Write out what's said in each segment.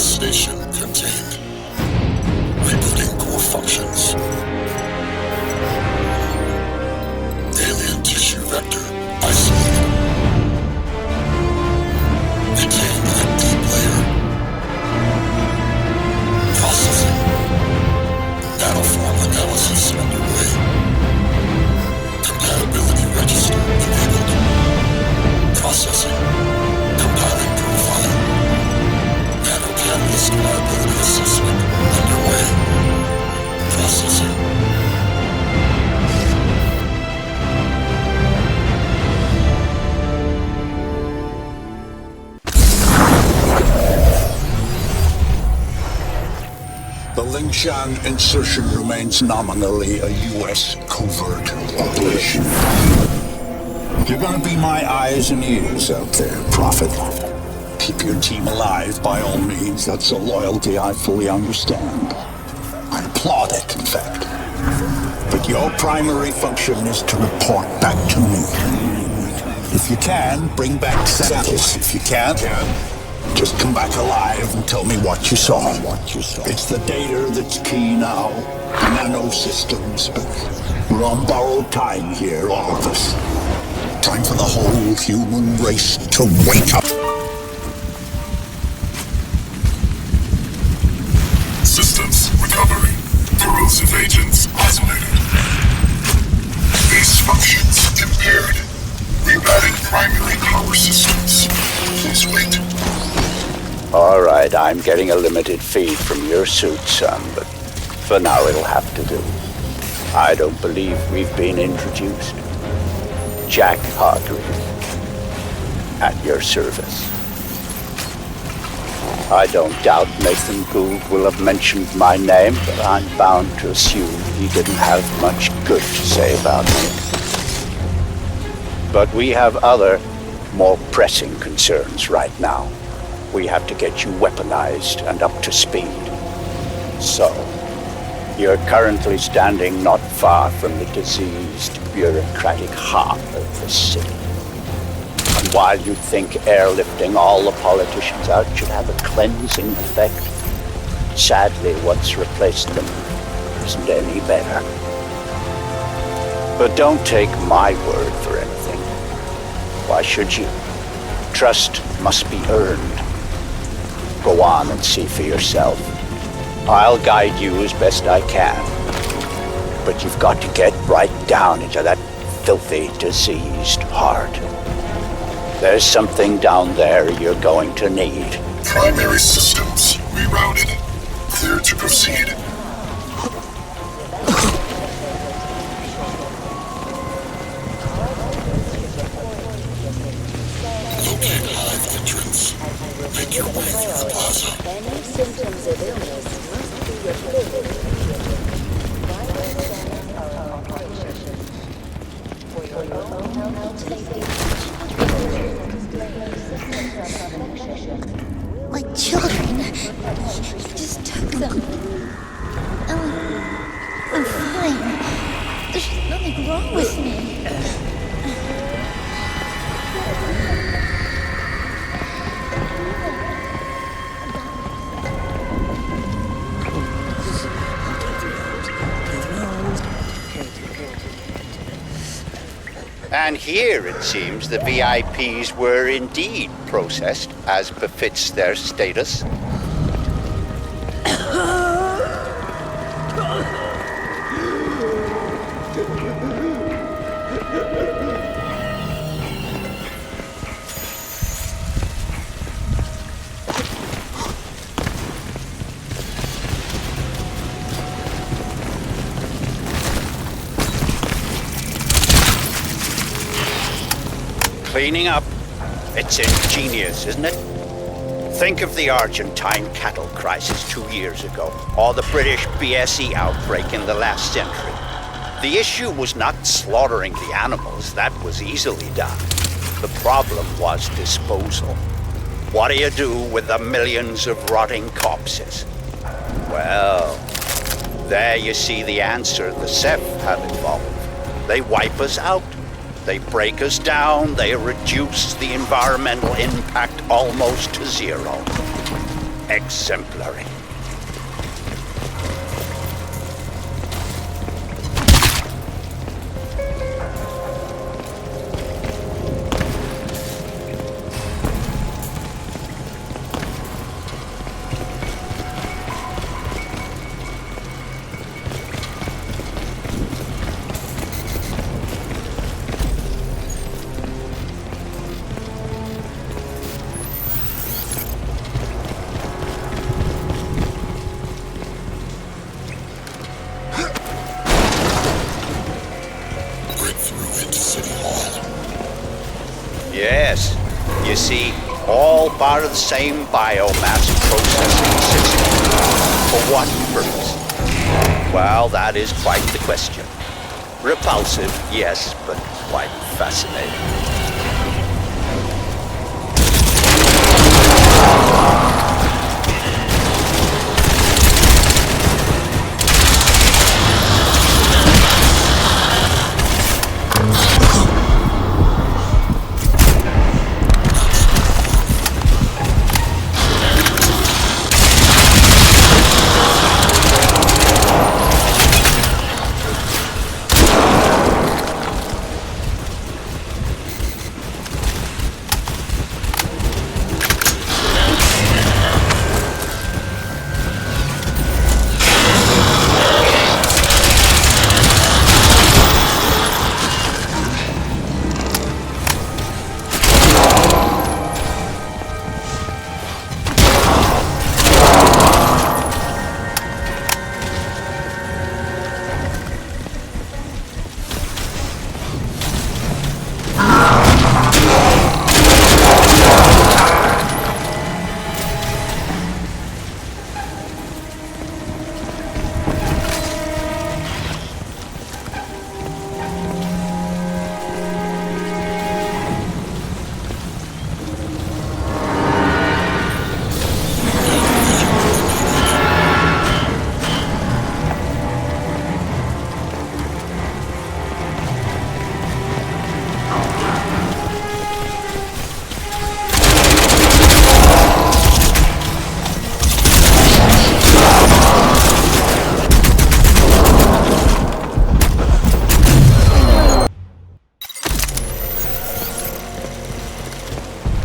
Infestation contained. Rebooting core functions. Alien tissue vector isolated. Contained at deep layer. Processing. Nanoform analysis underway. Compatibility register enabled. Processing. Compiling profile. Nano-catalyst reliability assessment underway. Processing. The Lingshan insertion remains nominally a U.S. covert operation. You're gonna be my eyes and ears out there, Prophet. Keep your team alive by all means. That's a loyalty I fully understand. I applaud it, in fact. But your primary function is to report back to me. If you can, bring back samples. If you can't, just come back alive and tell me what you saw. It's the data that's key now. Nano systems, but we're on borrowed time here, all of us. Time for the whole human race to wake up. Systems recovery. Corrosive agents isolated. Base functions impaired. Rerouting primary power systems. Please wait. All right, I'm getting a limited feed from your suit, son, but for now it'll have to do. I don't believe we've been introduced. Jack Hargreave, at your service. I don't doubt Nathan Gould will have mentioned my name, but I'm bound to assume he didn't have much good to say about me. But we have other, more pressing concerns right now. We have to get you weaponized and up to speed. So, you're currently standing not far from the diseased, bureaucratic heart of the city. And while you think airlifting all the politicians out should have a cleansing effect, sadly what's replaced them isn't any better. But don't take my word for anything. Why should you? Trust must be earned. Go on and see for yourself. I'll guide you as best I can. But you've got to get right down into that filthy, diseased heart. There's something down there you're going to need. Primary systems rerouted. Clear to proceed. Locate hive entrance. Make your way through the plaza. Any symptoms of illness must be reported immediately. For your own health safety. My children. He just took them. I'm fine. There's nothing wrong with me. And here, it seems, the VIPs were indeed processed as befits their status. Cleaning up. It's ingenious, isn't it? Think of the Argentine cattle crisis 2 years ago, or the British BSE outbreak in the last century. The issue was not slaughtering the animals, that was easily done. The problem was disposal. What do you do with the millions of rotting corpses? Well, there you see the answer the Ceph have involved. They wipe us out. They break us down, they reduce the environmental impact almost to zero. exemplary. Yes, you see, all part of the same biomass processing system. For what purpose? Well, that is quite the question. Repulsive, yes, but quite fascinating.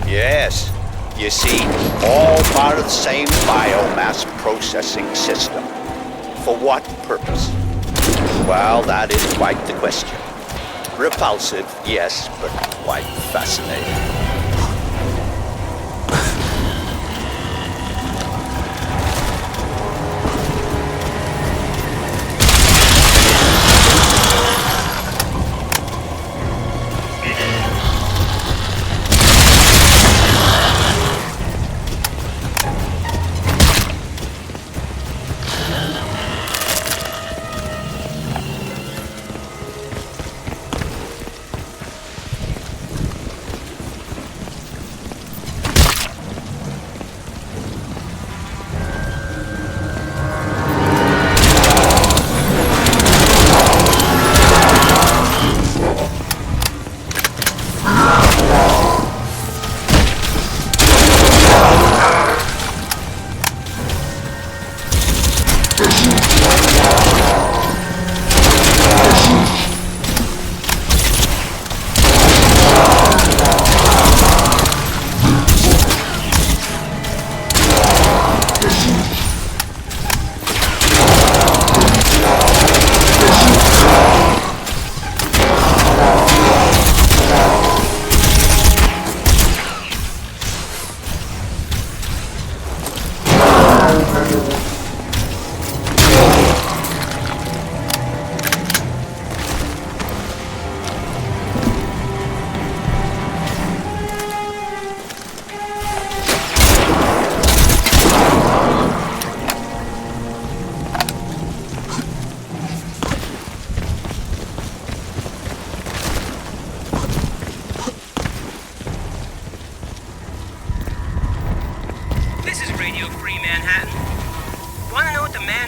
Yes, you see, all part of the same biomass processing system. For what purpose? Well, that is quite the question. Repulsive, yes, but quite fascinating.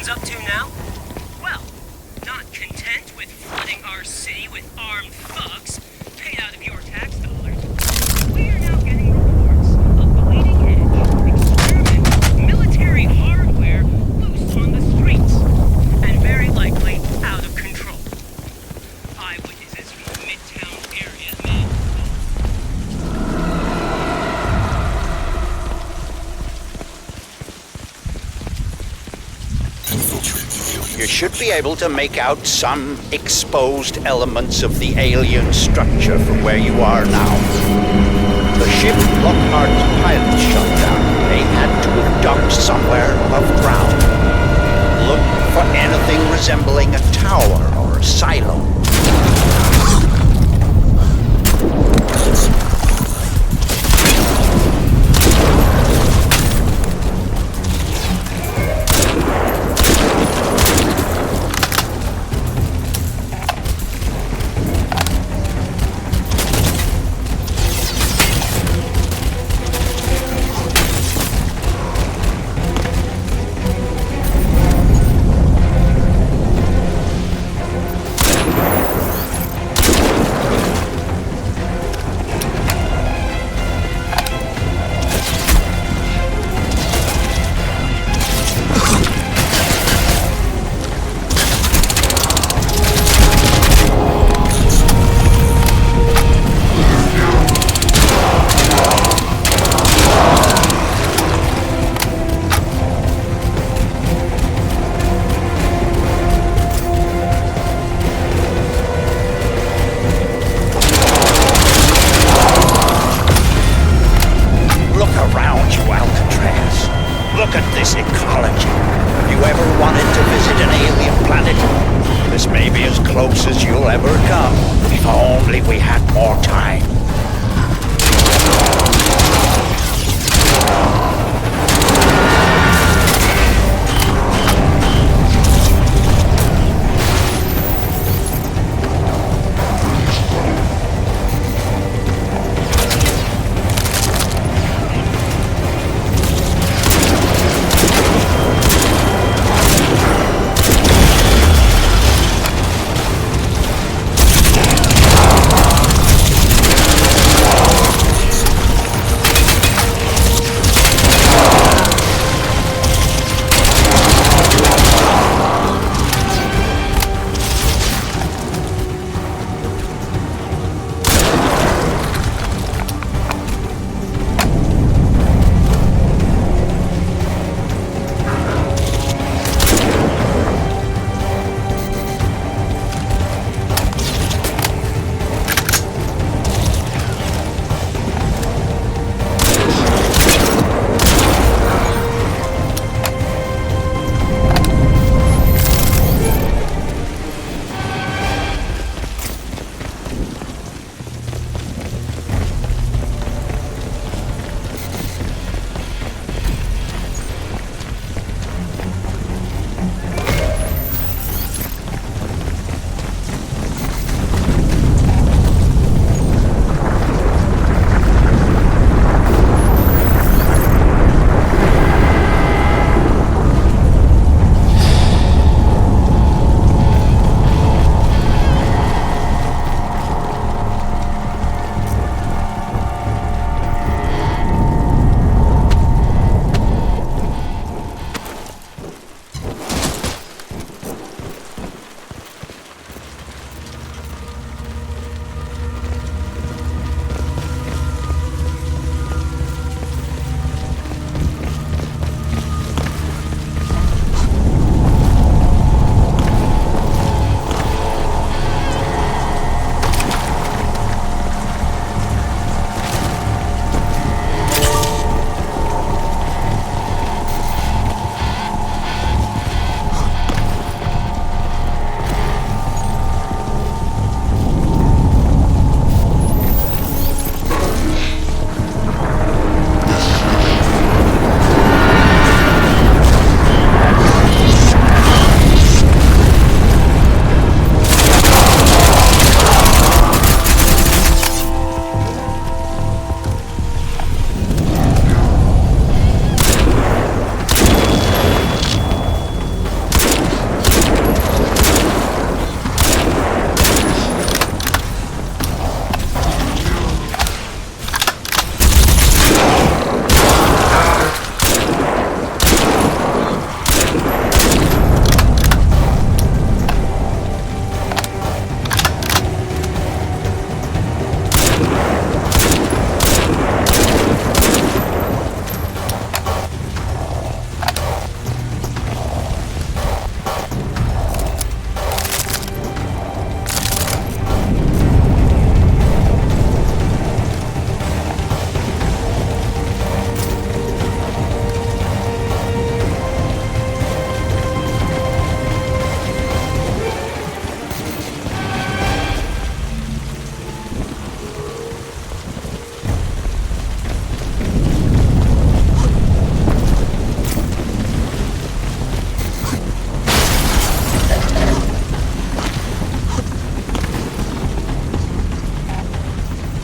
up to now? Well, not content with flooding our city with armed thugs paid out of your tax dollars, we are now getting reports of bleeding-edge, experimental, military should be able to make out some exposed elements of the alien structure from where you are now. The ship Lockhart's pilot shot down may had to have docked somewhere above ground. Look for anything resembling a tower or a silo.